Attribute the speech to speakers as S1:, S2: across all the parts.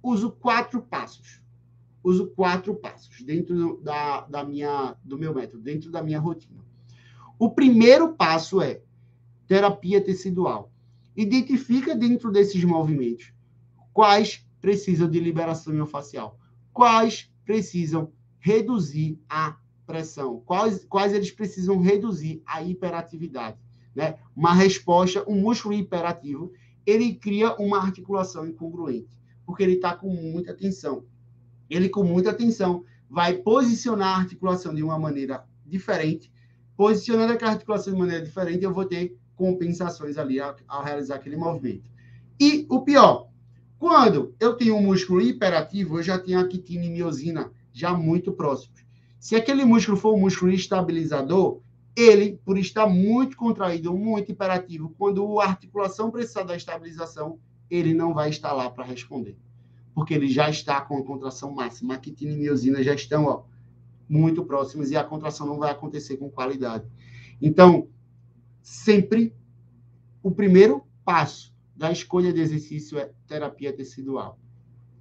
S1: uso 4 passos. Uso 4 passos dentro do meu método, dentro da minha rotina. O primeiro passo é terapia tecidual. Identifica dentro desses movimentos quais precisam de liberação miofascial, quais precisam reduzir a pressão, quais eles precisam reduzir a hiperatividade. Né? Uma resposta, um músculo hiperativo, ele cria uma articulação incongruente, porque ele está com muita tensão. Ele, com muita tensão, vai posicionar a articulação de uma maneira diferente. Posicionando aquela articulação de maneira diferente, eu vou ter compensações ali ao realizar aquele movimento. E o pior, quando eu tenho um músculo hiperativo, eu já tenho a quitina e miosina já muito próximos. Se aquele músculo for um músculo estabilizador, ele, por estar muito contraído, muito hiperativo, quando a articulação precisar da estabilização, ele não vai estar lá para responder. Porque ele já está com a contração máxima. A quitina e miosina já estão muito próximas e a contração não vai acontecer com qualidade. Então, sempre o primeiro passo da escolha de exercício é terapia tecidual.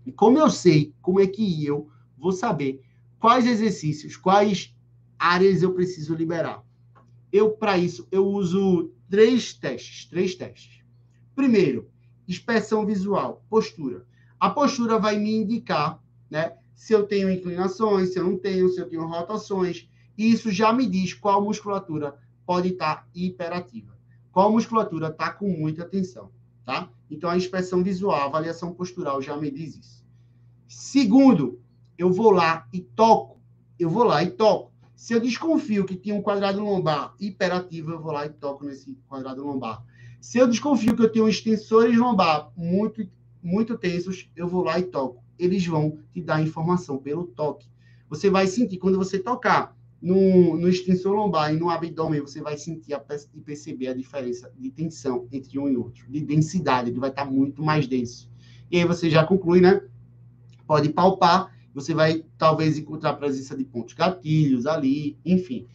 S1: E como eu sei, como é que eu vou saber quais exercícios, quais áreas eu preciso liberar? Para isso, eu uso três testes. Primeiro, inspeção visual, postura. A postura vai me indicar, né, se eu tenho inclinações, se eu não tenho, se eu tenho rotações. E isso já me diz qual musculatura pode estar hiperativa. Qual musculatura está com muita tensão, tá? Então, a inspeção visual, a avaliação postural já me diz isso. Segundo, eu vou lá e toco. Se eu desconfio que tem um quadrado lombar hiperativo, eu vou lá e toco nesse quadrado lombar. Se eu desconfio que eu tenho extensores lombar muito tensos, eu vou lá e toco. Eles vão te dar informação pelo toque. Você vai sentir, quando você tocar no extensor lombar e no abdômen, você vai sentir e perceber a diferença de tensão entre um e outro, de densidade, ele vai estar muito mais denso. E aí você já conclui, né? Pode palpar, você vai talvez encontrar a presença de pontos gatilhos ali, enfim.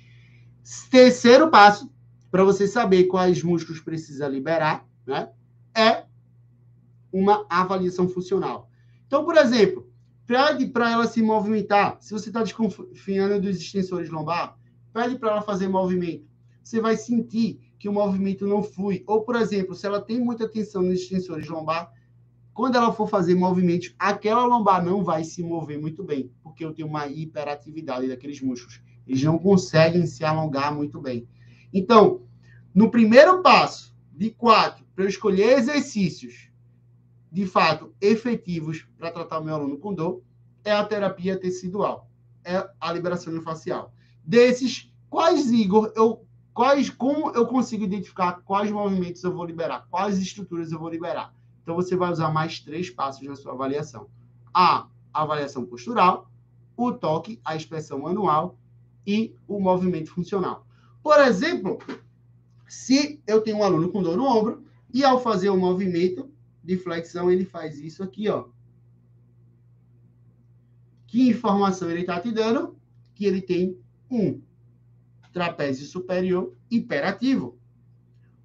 S1: Terceiro passo, para você saber quais músculos precisa liberar, né? É uma avaliação funcional. Então, por exemplo, pede para ela se movimentar. Se você está desconfiando dos extensores lombar, pede para ela fazer movimento. Você vai sentir que o movimento não flui. Ou, por exemplo, se ela tem muita tensão nos extensores lombar, quando ela for fazer movimentos, aquela lombar não vai se mover muito bem, porque eu tenho uma hiperatividade daqueles músculos. Eles não conseguem se alongar muito bem. Então, no primeiro passo de 4, para eu escolher exercícios de fato efetivos para tratar o meu aluno com dor, é a terapia tecidual, é a liberação miofascial. Desses, como eu consigo identificar quais movimentos eu vou liberar, quais estruturas eu vou liberar? Então, você vai usar mais 3 passos na sua avaliação. A avaliação postural, o toque, a inspeção manual e o movimento funcional. Por exemplo, se eu tenho um aluno com dor no ombro e ao fazer o movimento de flexão, ele faz isso aqui, ó. Que informação ele está te dando? Que ele tem um trapézio superior hiperativo.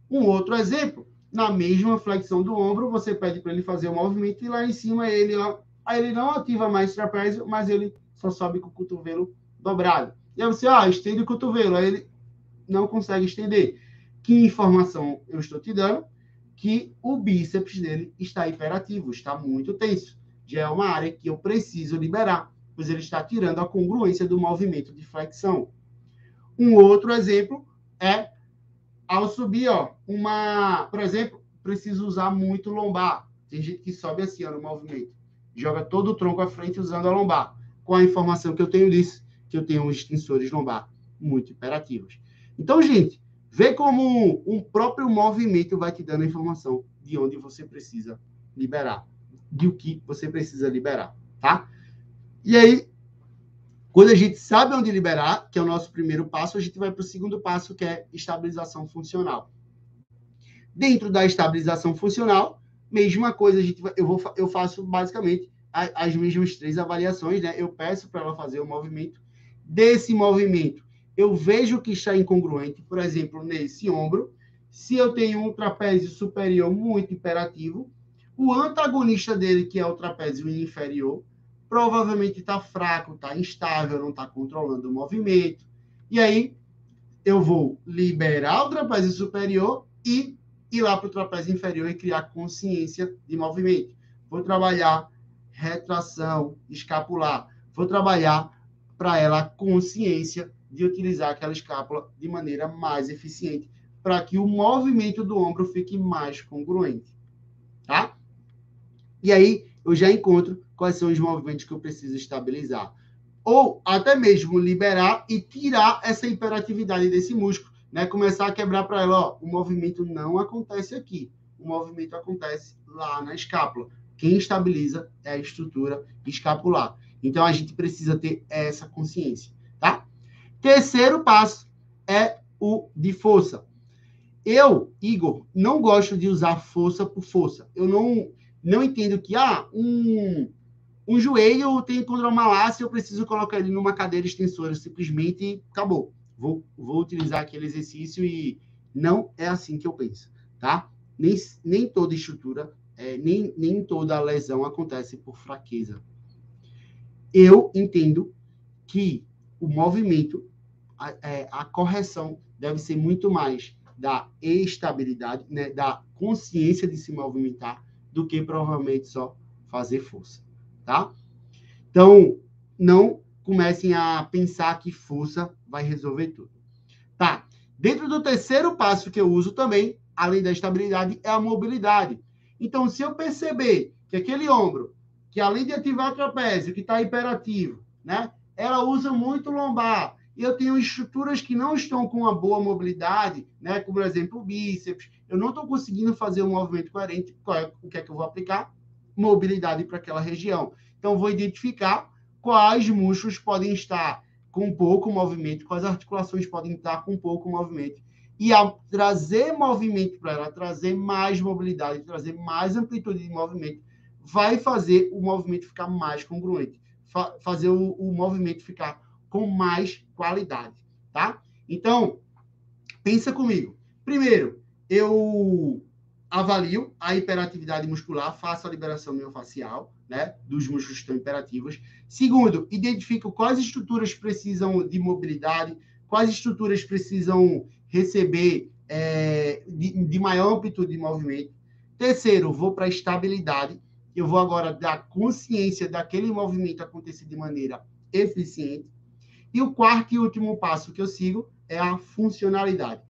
S1: Um outro exemplo, na mesma flexão do ombro, você pede para ele fazer o movimento e lá em cima ele, ó, aí ele não ativa mais trapézio, mas ele só sobe com o cotovelo dobrado. E aí você, estende o cotovelo, aí ele não consegue estender. Que informação eu estou te dando? Que o bíceps dele está hiperativo, está muito tenso. Já é uma área que eu preciso liberar, pois ele está tirando a congruência do movimento de flexão. Um outro exemplo é ao subir, por exemplo, preciso usar muito lombar. Tem gente que sobe assim, no movimento. Joga todo o tronco à frente usando a lombar. Com a informação que eu tenho disso, que eu tenho uns extensores lombar muito hiperativos. Então, gente, vê como um próprio movimento vai te dando a informação de onde você precisa liberar, de o que você precisa liberar, tá? E aí, quando a gente sabe onde liberar, que é o nosso primeiro passo, a gente vai para o segundo passo, que é estabilização funcional. Dentro da estabilização funcional, mesma coisa, eu faço basicamente as mesmas 3 avaliações, né? Eu peço para ela fazer o movimento. Desse movimento, eu vejo que está incongruente, por exemplo, nesse ombro. Se eu tenho um trapézio superior muito hiperativo, O antagonista dele, que é o trapézio inferior, provavelmente está fraco, está instável, não está controlando o movimento. E aí, eu vou liberar o trapézio superior e ir lá para o trapézio inferior e criar consciência de movimento. Vou trabalhar retração escapular. Vou trabalhar para ela a consciência de utilizar aquela escápula de maneira mais eficiente, para que o movimento do ombro fique mais congruente. Tá? E aí, eu já encontro quais são os movimentos que eu preciso estabilizar. Ou até mesmo liberar e tirar essa hiperatividade desse músculo, né? Começar a quebrar para ela, ó, o movimento não acontece aqui, o movimento acontece lá na escápula. Quem estabiliza é a estrutura escapular. Então, a gente precisa ter essa consciência, tá? Terceiro passo é o de força. Eu, Igor, não gosto de usar força por força. Eu não entendo que, um joelho tem condromalácia, eu preciso colocar ele numa cadeira extensora, simplesmente acabou. Vou utilizar aquele exercício e não é assim que eu penso, tá? Nem toda estrutura, nem toda lesão acontece por fraqueza. Eu entendo que o movimento, a correção deve ser muito mais da estabilidade, né, da consciência de se movimentar, do que provavelmente só fazer força, tá? Então, não comecem a pensar que força vai resolver tudo. Tá. Dentro do terceiro passo que eu uso também, além da estabilidade, é a mobilidade. Então, se eu perceber que aquele ombro, que além de ativar o trapézio, que está hiperativo, né, ela usa muito lombar, e eu tenho estruturas que não estão com uma boa mobilidade, né, como, por exemplo, o bíceps, eu não estou conseguindo fazer um movimento coerente, o que é que eu vou aplicar? Mobilidade para aquela região. Então, vou identificar quais músculos podem estar com pouco movimento, quais articulações podem estar com pouco movimento. E ao trazer movimento para ela, trazer mais mobilidade, trazer mais amplitude de movimento, vai fazer o movimento ficar mais congruente, fazer o movimento ficar com mais qualidade, tá? Então, pensa comigo. Primeiro, eu avalio a hiperatividade muscular, faço a liberação miofascial, né, dos músculos que estão hiperativos. Segundo, identifico quais estruturas precisam de mobilidade, quais estruturas precisam receber de maior amplitude de movimento. Terceiro, vou para a estabilidade. Eu vou agora dar consciência daquele movimento acontecer de maneira eficiente. E o quarto e último passo que eu sigo é a funcionalidade.